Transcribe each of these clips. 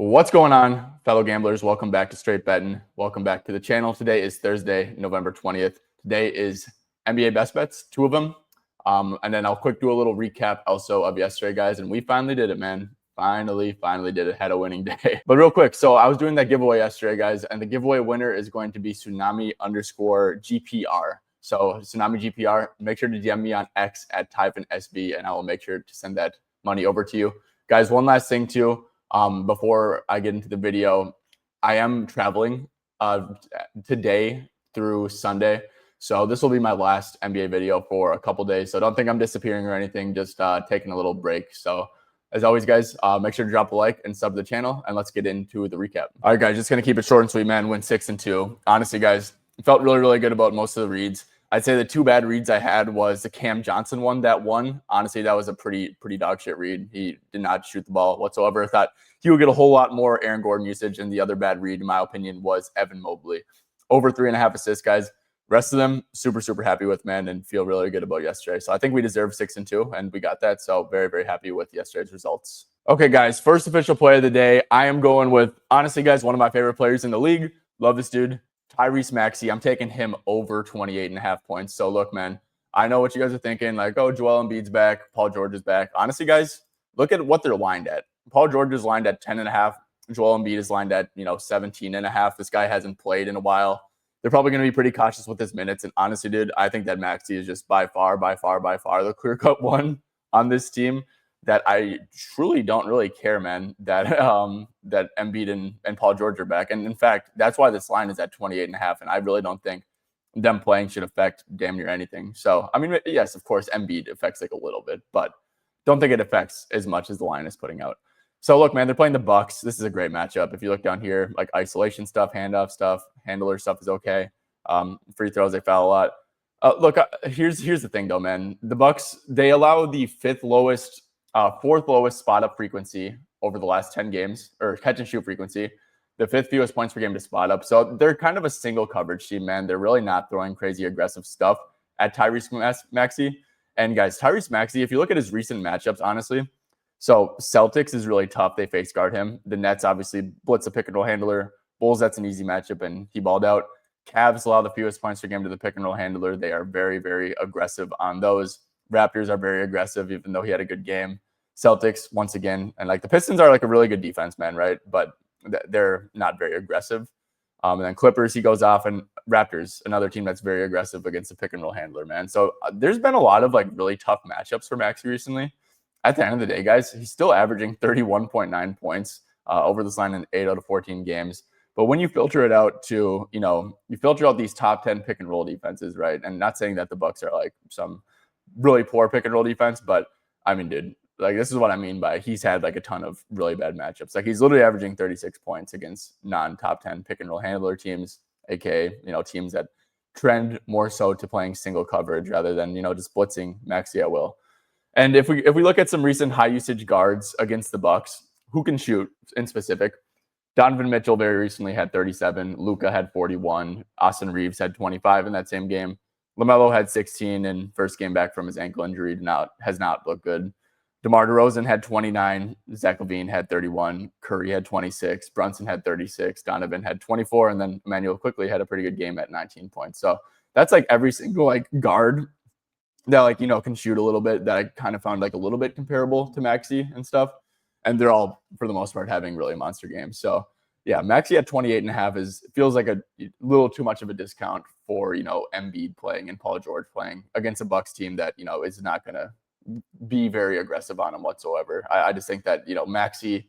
What's going on, fellow gamblers? Welcome back to Straight Betting. Welcome back to the channel. Today is Thursday, November 20th. Today is NBA best bets, two of them. And then I'll quick do a little recap also of yesterday, guys. And we finally did it, man. Finally did it. Had a winning day. But real quick, so I was doing that giveaway yesterday, guys. And the giveaway winner is going to be Tsunami_GPR. So Tsunami GPR, make sure to DM me on X at @TyphonSB, and I will make sure to send that money over to you. Guys, one last thing too. Before I get into the video, I am traveling today through Sunday. So this will be my last NBA video for a couple days. So don't think I'm disappearing or anything, just taking a little break. So as always, guys, make sure to drop a like and sub to the channel, and let's get into the recap. All right, guys, just going to keep it short and sweet, man. Win 6-2. Honestly, guys, felt really good about most of the reads. I'd say the two bad reads I had was the Cam Johnson one that won. Honestly, that was a pretty dog shit read. He did not shoot the ball whatsoever. I thought he would get a whole lot more Aaron Gordon usage. And the other bad read, in my opinion, was Evan Mobley. Over 3.5 assists, guys. Rest of them, super happy with, man, and feel really good about yesterday. So I think we deserve 6-2, and we got that. So very happy with yesterday's results. Okay, guys, first official play of the day. I am going with, honestly, guys, one of my favorite players in the league. Love this dude. Tyrese Maxey. I'm taking him over 28.5 points. So look, man, I know what you guys are thinking. Like, oh, Joel Embiid's back. Paul George is back. Honestly, guys, look at what they're lined at. Paul George is lined at 10.5. Joel Embiid is lined at, 17.5. This guy hasn't played in a while. They're probably going to be pretty cautious with his minutes. And honestly, dude, I think that Maxey is just by far the clear-cut one on this team. That I truly don't really care, man, that that Embiid and Paul George are back. And in fact, that's why this line is at 28.5. And I really don't think them playing should affect damn near anything. So, I mean, yes, of course, Embiid affects like a little bit, but don't think it affects as much as the line is putting out. So look, man, they're playing the Bucks. This is a great matchup. If you look down here, like isolation stuff, handoff stuff, handler stuff is okay. Free throws, they foul a lot. Look, here's the thing though, man. The Bucks, they allow the fourth lowest spot up frequency over the last 10 games, or catch and shoot frequency, the fifth fewest points per game to spot up. So they're kind of a single coverage team, man. They're really not throwing crazy aggressive stuff at Tyrese Maxey. And guys, Tyrese Maxey, if you look at his recent matchups, honestly, so Celtics is really tough. They face guard him. The Nets obviously blitz a pick and roll handler. Bulls, that's an easy matchup, and he balled out. Cavs allow the fewest points per game to the pick and roll handler. They are very aggressive on those. Raptors are very aggressive, even though he had a good game. Celtics, once again, and like the Pistons are like a really good defense, man, right? But they're not very aggressive. And then Clippers, he goes off, and Raptors, another team that's very aggressive against the pick and roll handler, man. So there's been a lot of like really tough matchups for Maxey recently. At the end of the day, guys, he's still averaging 31.9 points over this line in 8 out of 14 games. But when you filter it out to, you filter out these top 10 pick and roll defenses, right? And not saying that the Bucks are like some really poor pick and roll defense, but I mean, dude, like this is what I mean by he's had like a ton of really bad matchups. Like he's literally averaging 36 points against non-top 10 pick and roll handler teams, aka, teams that trend more so to playing single coverage rather than, just blitzing Maxey at will. And if we look at some recent high usage guards against the Bucks, who can shoot in specific, Donovan Mitchell very recently had 37. Luka had 41. Austin Reeves had 25 in that same game. LaMelo had 16 and first game back from his ankle injury has not looked good. DeMar DeRozan had 29. Zach LaVine had 31. Curry had 26. Brunson had 36. Donovan had 24. And then Emmanuel quickly had a pretty good game at 19 points. So that's like every single like guard that can shoot a little bit that I kind of found like a little bit comparable to Maxey and stuff. And they're all, for the most part, having really monster games. So yeah, Maxey at 28.5 feels like a little too much of a discount for, Embiid playing and Paul George playing against a Bucks team that, is not going to be very aggressive on him whatsoever. I just think that, Maxey,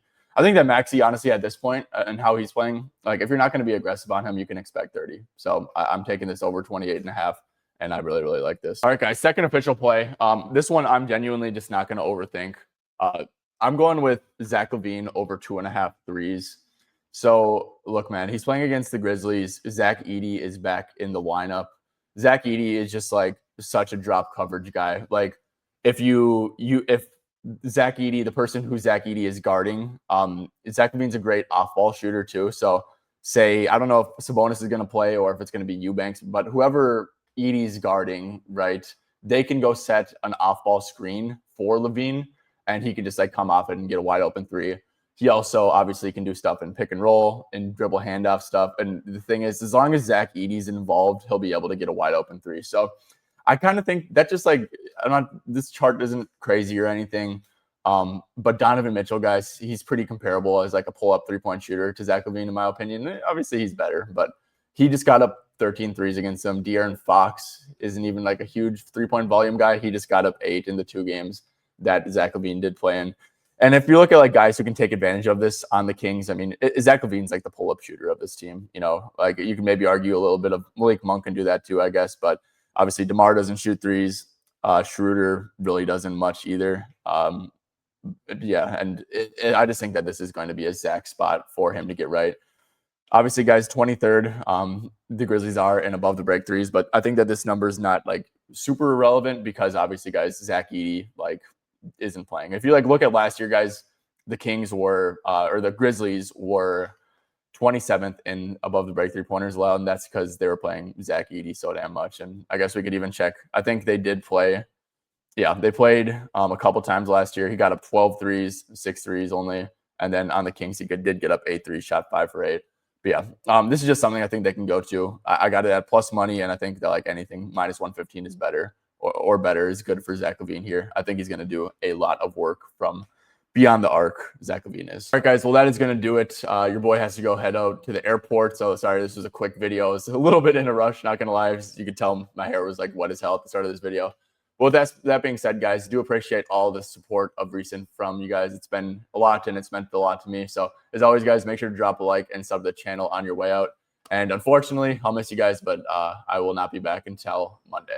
honestly, at this point and how he's playing, like if you're not going to be aggressive on him, you can expect 30. So I'm taking this over 28.5. And I really like this. All right, guys, second official play. This one I'm genuinely just not going to overthink. I'm going with Zach LaVine over 2.5 threes. So look, man, he's playing against the Grizzlies. Zach Edey is back in the lineup. Zach Edey is just like such a drop coverage guy. Like if Zach Edey, the person who Zach Edey is guarding, Zach LaVine's a great off-ball shooter too. So say, I don't know if Sabonis is going to play or if it's going to be Eubanks, but whoever Edey's guarding, right, they can go set an off-ball screen for LaVine, and he can just like come off it and get a wide open three. he also obviously can do stuff in pick and roll and dribble handoff stuff. And the thing is, as long as Zach Edey's involved, he'll be able to get a wide open three. So I kind of think that just like, this chart isn't crazy or anything. But Donovan Mitchell, guys, he's pretty comparable as like a pull-up three-point shooter to Zach LaVine, in my opinion. Obviously, he's better, but he just got up 13 threes against them. De'Aaron Fox isn't even like a huge three-point volume guy. He just got up 8 in the 2 games that Zach LaVine did play in. And if you look at like guys who can take advantage of this on the Kings, I mean, Zach LaVine's like the pull-up shooter of this team. You know, like you can maybe argue a little bit of Malik Monk can do that too, I guess. But obviously, DeMar doesn't shoot threes. Schroeder really doesn't much either. Yeah, and I just think that this is going to be a Zach spot for him to get right. Obviously, guys, 23rd, the Grizzlies are in above the break threes, but I think that this number is not like super irrelevant because obviously, guys, Zach Edey like isn't playing. If you like look at last year, guys, the Kings were or the Grizzlies were 27th in above the break 3-pointers allowed, and that's because they were playing Zach Edey so damn much. And I guess we could even check. I think they did play. Yeah, they played a couple times last year. He got up 12 threes, 6 threes only. And then on the Kings, he did get up 8 threes, shot 5 for 8. But yeah, this is just something I think they can go to. I got it at plus money, and I think that like anything minus 115 is better or better is good for Zach LaVine here. I think he's going to do a lot of work from beyond the arc. Zach LaVine is. All right, guys. Well, that is going to do it. Your boy has to go head out to the airport. So sorry, this was a quick video. It's a little bit in a rush, not going to lie. You could tell my hair was like wet as hell at the start of this video. Well, that being said, guys, do appreciate all the support of recent from you guys. It's been a lot, and it's meant a lot to me. So as always, guys, make sure to drop a like and sub to the channel on your way out. And unfortunately, I'll miss you guys, but I will not be back until Monday.